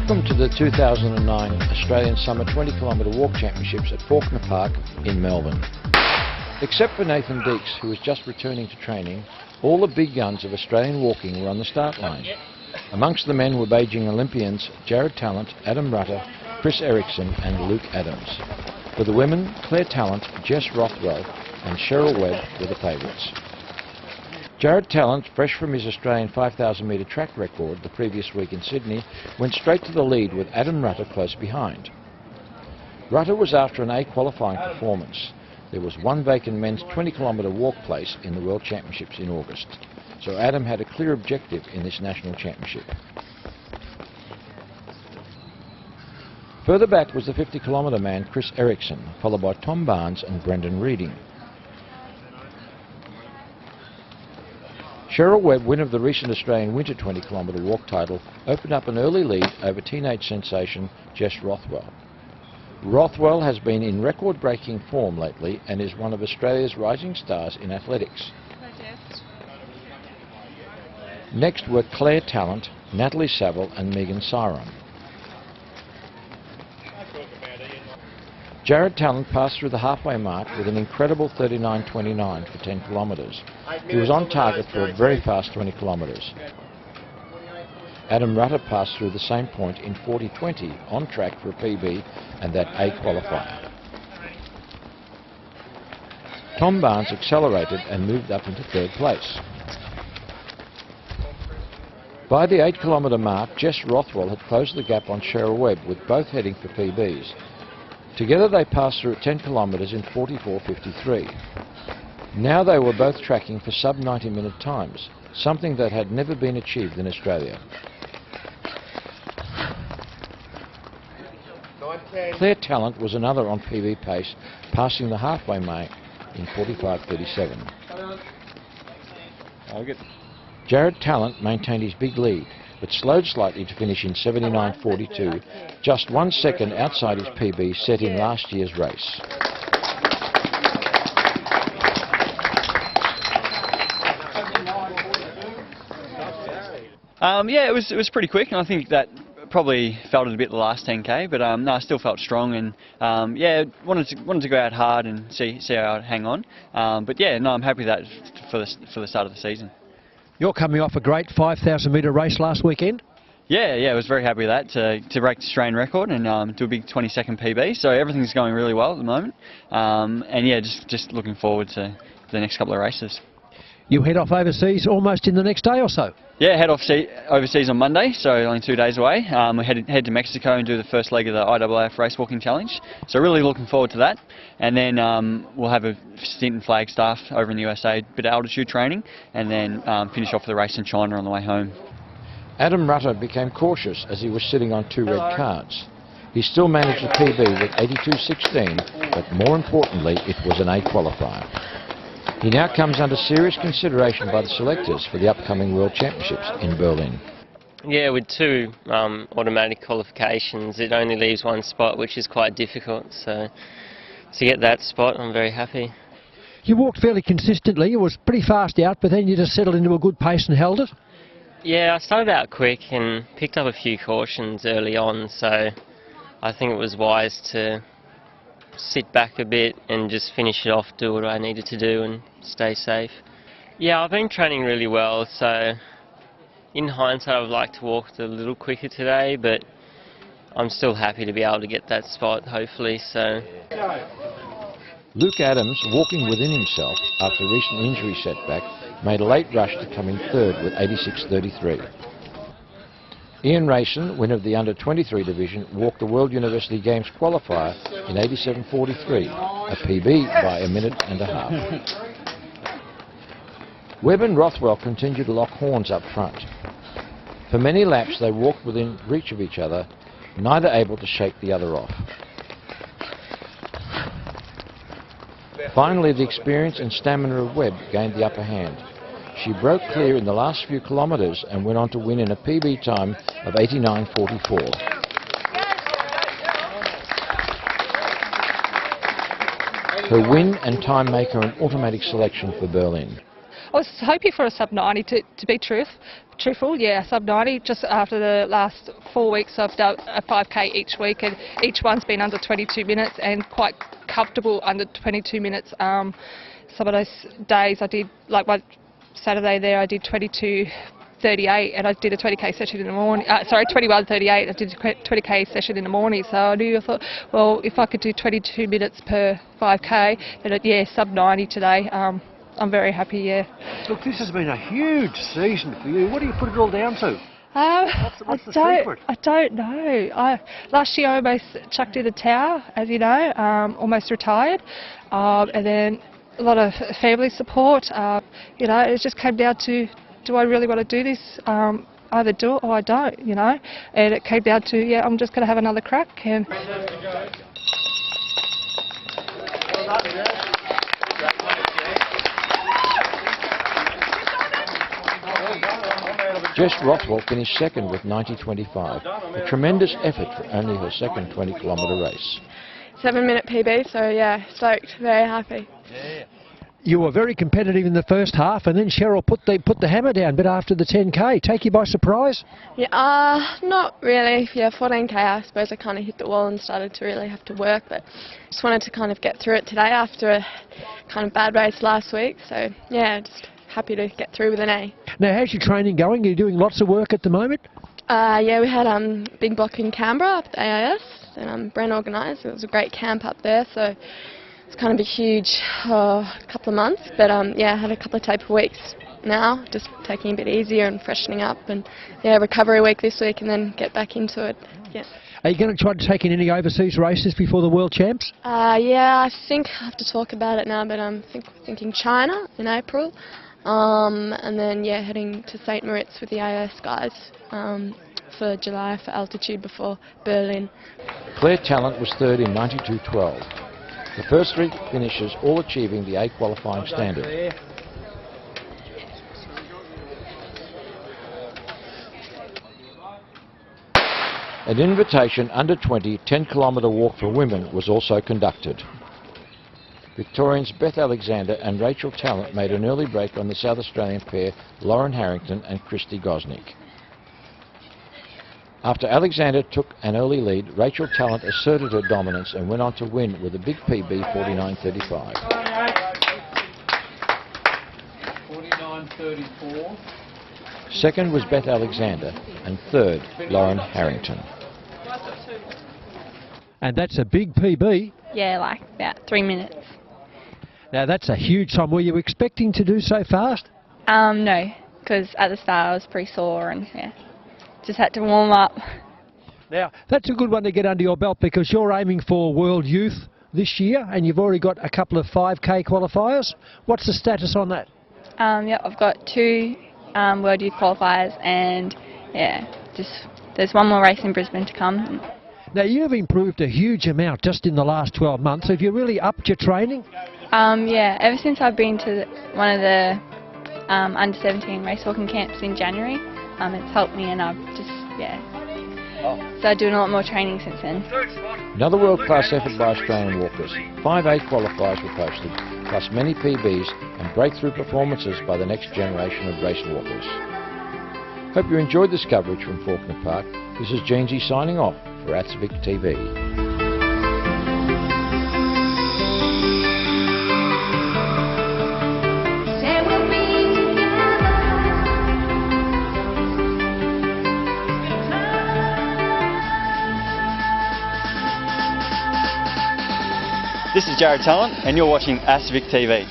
Welcome to the 2009 Australian Summer 20km Walk Championships at Fawkner Park in Melbourne. Except for Nathan Deeks, who was just returning to training, all the big guns of Australian walking were on the start line. Amongst the men were Beijing Olympians Tallent, Adam Rutter, Chris Ericsson and Luke Adams. For the women, Tallent, Jess Rothwell and Cheryl Webb were the favourites. Tallent, fresh from his Australian 5,000 metre track record the previous week in Sydney, went straight to the lead with Adam Rutter close behind. Rutter was after an A qualifying performance. There was one vacant men's 20km walk place in the World Championships in August, so Adam had a clear objective in this national championship. Further back was the 50km man Chris Ericsson, followed by Tom Barnes and Brendan Reading. Cheryl Webb, winner of the recent Australian Winter 20km walk title, opened up an early lead over teenage sensation Jess Rothwell. Rothwell has been in record-breaking form lately and is one of Australia's rising stars in athletics. Next were Tallent, Natalie Saville and Megan Siron. Tallent passed through the halfway mark with an incredible 39.29 for 10 kilometres. He was on target for a very fast 20 kilometres. Adam Rutter passed through the same point in 40.20, on track for a PB and that A qualifier. Tom Barnes accelerated and moved up into third place. By the 8km mark, Jess Rothwell had closed the gap on Cheryl Webb, with both heading for PBs. Together they passed through at 10 kilometres in 44.53. Now they were both tracking for sub-90 minute times, something that had never been achieved in Australia. Tallent was another on PB pace, passing the halfway mark in 45.37. Tallent maintained his big lead, but slowed slightly to finish in 79.42, just 1 second outside his PB set in last year's race. Yeah, it was pretty quick, and I think that probably felt it a bit the last 10k, but no, I still felt strong, and yeah, wanted to go out hard and see how I'd hang on. But yeah, no, I'm happy with that for the start of the season. You're coming off a great 5,000 metre race last weekend. Yeah, I was very happy with that, to break the Australian record and do a big 20-second PB. So everything's going really well at the moment, and yeah, just looking forward to the next couple of races. You head off overseas almost in the next day or so? Yeah, head off overseas on Monday, so only 2 days away. We head to Mexico and do the first leg of the IAAF Race Walking Challenge. So really looking forward to that. And then we'll have a stint in Flagstaff over in the USA, a bit of altitude training, and then finish off the race in China on the way home. Adam Rutter became cautious as he was sitting on 2 red cards. He still managed a PB with 82.16, but more importantly, it was an A qualifier. He now comes under serious consideration by the selectors for the upcoming World Championships in Berlin. Yeah, with 2 automatic qualifications, it only leaves 1 spot, which is quite difficult. So to get that spot, I'm very happy. You walked fairly consistently. It was pretty fast out, but then you just settled into a good pace and held it. Yeah, I started out quick and picked up a few cautions early on, so I think it was wise to sit back a bit and just finish it off, do what I needed to do and stay safe. Yeah, I've been training really well, so in hindsight I would like to walk a little quicker today, but I'm still happy to be able to get that spot, hopefully. So. Luke Adams, walking within himself after a recent injury setback, made a late rush to come in third with 86.33. Rayson, winner of the under-23 division, walked the World University Games qualifier in 87.43, a PB by a minute and a half. Webb and Rothwell continued to lock horns up front. For many laps they walked within reach of each other, neither able to shake the other off. Finally, the experience and stamina of Webb gained the upper hand. She broke clear in the last few kilometres and went on to win in a PB time of 89.44. Her win and time make her an automatic selection for Berlin. I was hoping for a sub 90 to be truthful. Yeah, sub 90. Just after the last 4 weeks, I've done a 5k each week, and each one's been under 22 minutes and quite comfortable under 22 minutes. Some of those days I did, like my Saturday there, I did 22:38, and I did a 20k session in the morning. 21:38. I did a 20k session in the morning. So I thought, well, if I could do 22 minutes per 5k, then yeah, sub 90 today. I'm very happy. Yeah. Look, this has been a huge season for you. What do you put it all down to? What's the secret? I don't know. Last year I almost chucked in the towel, as you know, almost retired, and then a lot of family support. You know, it just came down to, do I really want to do this? Either do it or I don't, you know. And it came down to, yeah, I'm just going to have another crack. And Jess Rothwell finished second with 90.25, a tremendous effort for only her second 20-kilometre race. 7-minute PB, so yeah, stoked, very happy. You were very competitive in the first half, and then Cheryl put the hammer down a bit after the 10k. Take you by surprise? Yeah, not really. Yeah, 14k, I suppose I kind of hit the wall and started to really have to work, but just wanted to kind of get through it today after a kind of bad race last week. So yeah, just happy to get through with an A. Now, how's your training going? Are you doing lots of work at the moment? Yeah, we had big block in Canberra up at the AIS, and Brent organised. It was a great camp up there, so it's kind of a huge couple of months. But yeah, I had a couple of taper weeks now, just taking a bit easier and freshening up, and yeah, recovery week this week, and then get back into it. Yeah. Are you going to try to take in any overseas races before the World Champs? Yeah, I think I have to talk about it now, but I'm thinking China in April. And then yeah, heading to St. Moritz with the AIS guys for July for altitude before Berlin. Claire Tallent was third in 92.12. The first three finishers all achieving the A qualifying standard. An invitation under 20 10-kilometre walk for women was also conducted. Victorians Beth Alexander and Rachel Tallent made an early break on the South Australian pair Lauren Harrington and Christy Gosnick. After Alexander took an early lead, Rachel Tallent asserted her dominance and went on to win with a big PB 49.35. 49.34. Second was Beth Alexander and third Lauren Harrington. And that's a big PB. Yeah, like about 3 minutes. Now that's a huge time. Were you expecting to do so fast? No, because at the start I was pretty sore and yeah, just had to warm up. Now that's a good one to get under your belt, because you're aiming for World Youth this year and you've already got a couple of 5k qualifiers. What's the status on that? Yeah, I've got 2 World Youth qualifiers, and yeah, just there's one more race in Brisbane to come. Now you've improved a huge amount just in the last 12 months. Have you really upped your training? Yeah, ever since I've been to one of the under 17 race walking camps in January, it's helped me, and I've just, yeah, started doing a lot more training since then. Another world-class effort by Australian walkers. 5 A qualifiers were posted, plus many PBs and breakthrough performances by the next generation of race walkers. Hope you enjoyed this coverage from Fawkner Park. This is Jeansy signing off for AtsVic TV. This is Jared Tallent, and you're watching AtsVic TV.